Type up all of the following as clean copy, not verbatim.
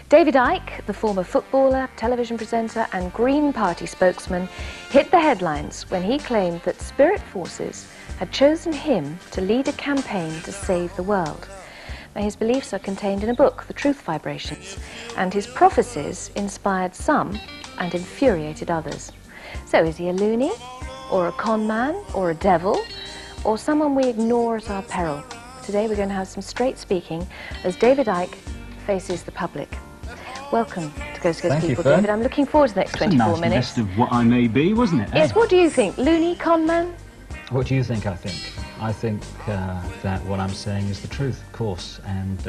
David Icke, the former footballer, television presenter and Green Party spokesman, hit the headlines when he claimed that spirit forces had chosen him to lead a campaign to save the world. Now, his beliefs are contained in a book, The Truth Vibrations, and his prophecies inspired some and infuriated others. So is he a loony, or a con man, or a devil, or someone we ignore at our peril? Today we're going to have some straight speaking as David Icke faces the public. Welcome to Ghost People, David. I'm looking forward to the next 24 minutes. Nice list of what I may be, wasn't it? Yes, what do you think? Loony, con man? What do you think I think? I think that what I'm saying is the truth, of course, and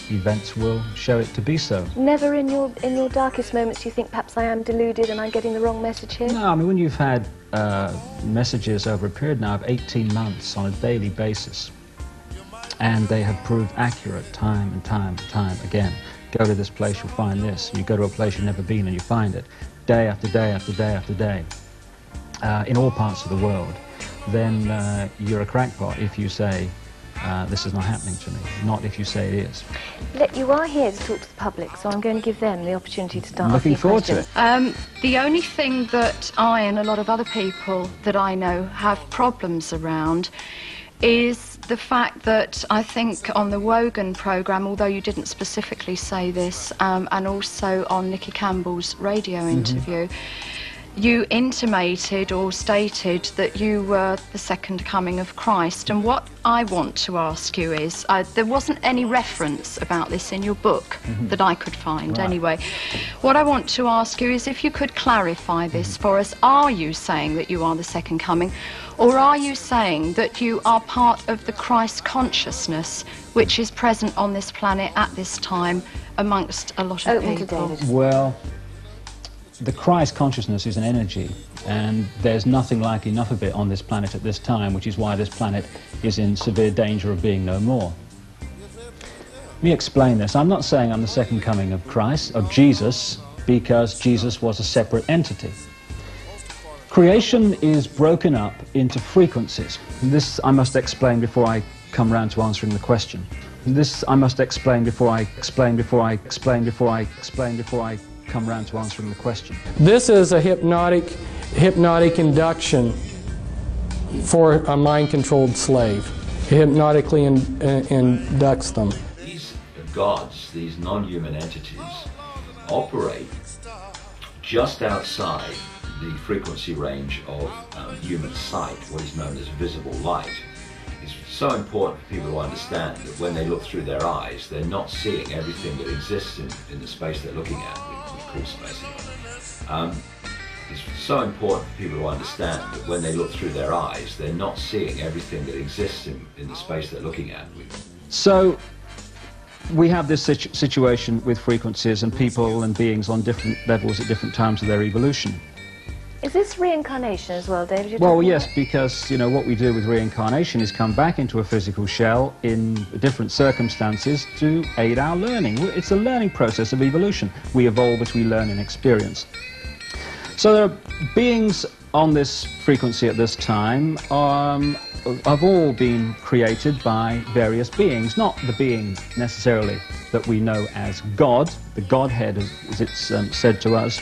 events will show it to be so. Never in your darkest moments do you think perhaps I am deluded and I'm getting the wrong message here? No, I mean, when you've had messages over a period now of 18 months on a daily basis, and they have proved accurate time and time and time again. Go to this place, you'll find this. You go to a place you've never been and you find it. Day after day after day after day. In all parts of the world. Then you're a crackpot if you say, this is not happening to me. Not if you say it is. You are here to talk to the public, so I'm going to give them the opportunity to start asking questions. Looking forward to it. The only thing that I and a lot of other people that I know have problems around is the fact that I think on the Wogan programme, although you didn't specifically say this, and also on Nicky Campbell's radio interview, you intimated or stated that you were the second coming of Christ. And what I want to ask you is, there wasn't any reference about this in your book that I could find anyway. What I want to ask you is if you could clarify this for us. Are you saying that you are the second coming, or are you saying that you are part of the Christ consciousness which is present on this planet at this time amongst a lot of people? Well, the Christ consciousness is an energy, and there's nothing like enough of it on this planet at this time, which is why this planet is in severe danger of being no more. Let me explain this. I'm not saying I'm the second coming of Christ, of Jesus, because Jesus was a separate entity. Creation is broken up into frequencies. This I must explain before I come round to answering the question. This I must explain before I come round to answering the question. This is a hypnotic induction for a mind-controlled slave. It hypnotically inducts them. These gods, these non-human entities, operate just outside the frequency range of human sight, what is known as visible light. It's so important for people to understand that when they look through their eyes, they're not seeing everything that exists in the space they're looking at. Space. It's so important for people to understand that when they look through their eyes, they're not seeing everything that exists in the space they're looking at. So we have this situation with frequencies and people and beings on different levels at different times of their evolution. Is this reincarnation as well, David? Well, yes, because, you know, what we do with reincarnation is come back into a physical shell in different circumstances to aid our learning. It's a learning process of evolution. We evolve as we learn and experience. So there are beings on this frequency at this time have all been created by various beings, not the being necessarily that we know as God, the Godhead as it's said to us,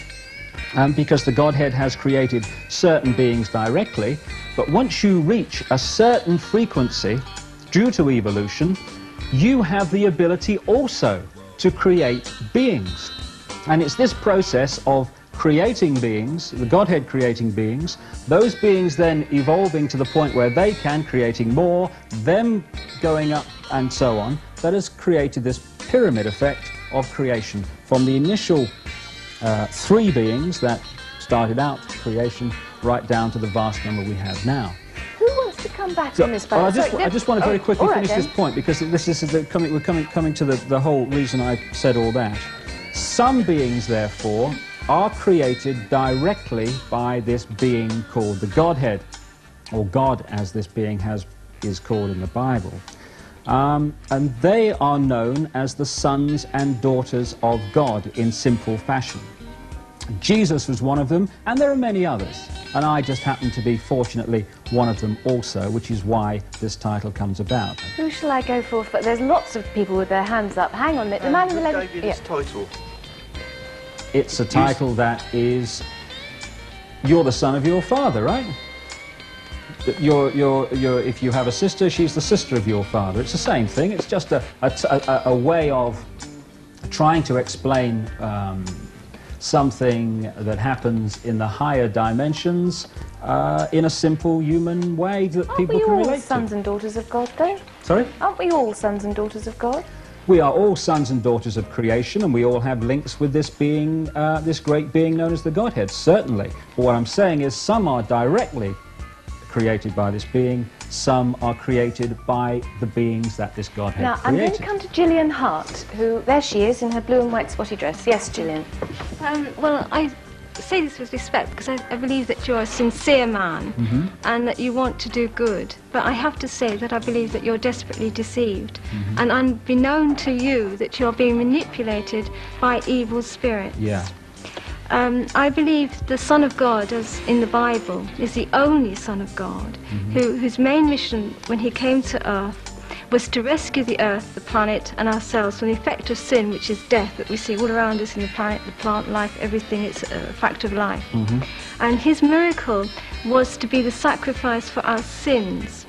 because the Godhead has created certain beings directly, but once you reach a certain frequency, due to evolution, you have the ability also to create beings. And it's this process of creating beings, the Godhead creating beings, those beings then evolving to the point where they can, creating more, them going up and so on, that has created this pyramid effect of creation from the initial three beings that started out creation right down to the vast number we have now. Who wants to come back on this? I just want to very quickly finish this point, because this is we're coming to the whole reason I said all that. Some beings, therefore, are created directly by this being called the Godhead, or God as this being is called in the Bible. And they are known as the sons and daughters of God in simple fashion. Jesus was one of them, and there are many others. And I just happen to be, fortunately, one of them also, which is why this title comes about. Who shall I go for? There's lots of people with their hands up. Hang on a minute. The man in the left. David's title. it's a title that is, you're the son of your father, right? If you have a sister, she's the sister of your father. It's the same thing. It's just a way of trying to explain something that happens in the higher dimensions in a simple human way that people can relate to. Aren't we all sons and daughters of God, though? Sorry? Aren't we all sons and daughters of God? We are all sons and daughters of creation, and we all have links with this being, this great being known as the Godhead, certainly. But what I'm saying is some are directly created by this being, some are created by the beings that this Godhead now, created. I'm going to come to Gillian Hart, who, there she is in her blue and white spotty dress. Yes, Gillian. Well, I say this with respect because I believe that you're a sincere man and that you want to do good. But I have to say that I believe that you're desperately deceived and unbeknown to you that you're being manipulated by evil spirits. Yeah. I believe the Son of God, as in the Bible, is the only Son of God, whose main mission when he came to earth was to rescue the earth, the planet, and ourselves from the effect of sin, which is death that we see all around us in the planet, the plant life, everything. It's a fact of life. And his miracle was to be the sacrifice for our sins.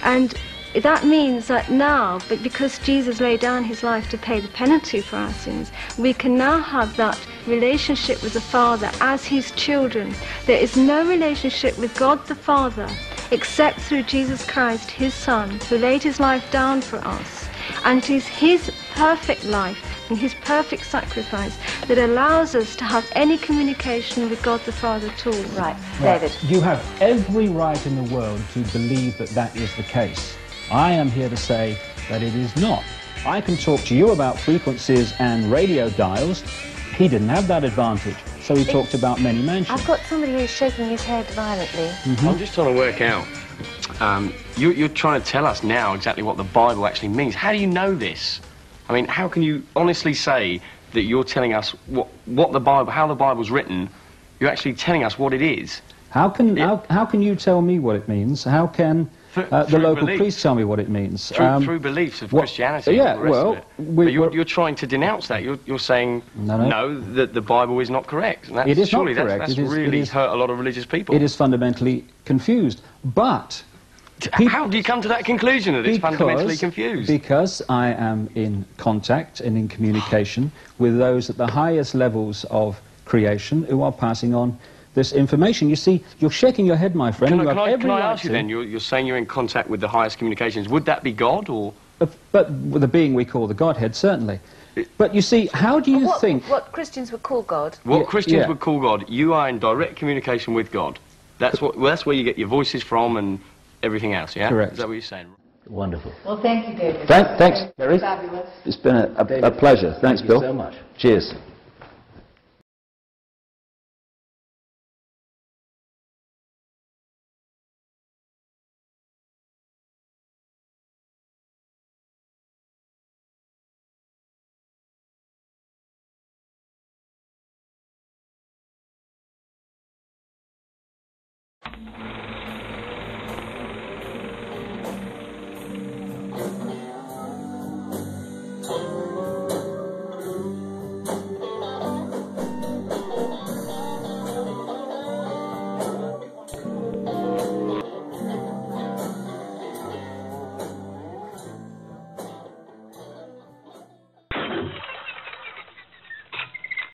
And that means that now, but because Jesus laid down his life to pay the penalty for our sins, we can now have that relationship with the Father as his children. There is no relationship with God the Father except through Jesus Christ, his Son, who laid his life down for us. And it is his perfect life and his perfect sacrifice that allows us to have any communication with God the Father at all. Right, David. You have every right in the world to believe that that is the case. I am here to say that it is not. I can talk to you about frequencies and radio dials. He didn't have that advantage, so he talked about many mansions. I've got somebody who's shaking his head violently. I'm just trying to work out. You're trying to tell us now exactly what the Bible actually means. How do you know this? I mean, how can you honestly say that you're telling us what the Bible, how the Bible's written? You're actually telling us what it is. How can you tell me what it means? How can the local priest tell me what it means? Through beliefs of Christianity. Yeah, and all the rest of it. But you're trying to denounce that. You're saying no, that the Bible is not correct. And that's, it is surely not correct. That's really hurt a lot of religious people. It is fundamentally confused. But how do you come to that conclusion that it's fundamentally confused? Because I am in contact and in communication with those at the highest levels of creation who are passing on this information. You see, you're shaking your head, my friend. Can I ask you then, you're saying you're in contact with the highest communications. Would that be God, or...? But with the being we call the Godhead, certainly. But you see, how do you think... What Christians would call God. What Christians would call God, you are in direct communication with God. That's where you get your voices from and everything else, yeah? Correct. Is that what you're saying? Wonderful. Well, thank you, David. Thanks, Gary. Fabulous. It's been a pleasure. Thanks, Bill. Thank you so much. Cheers.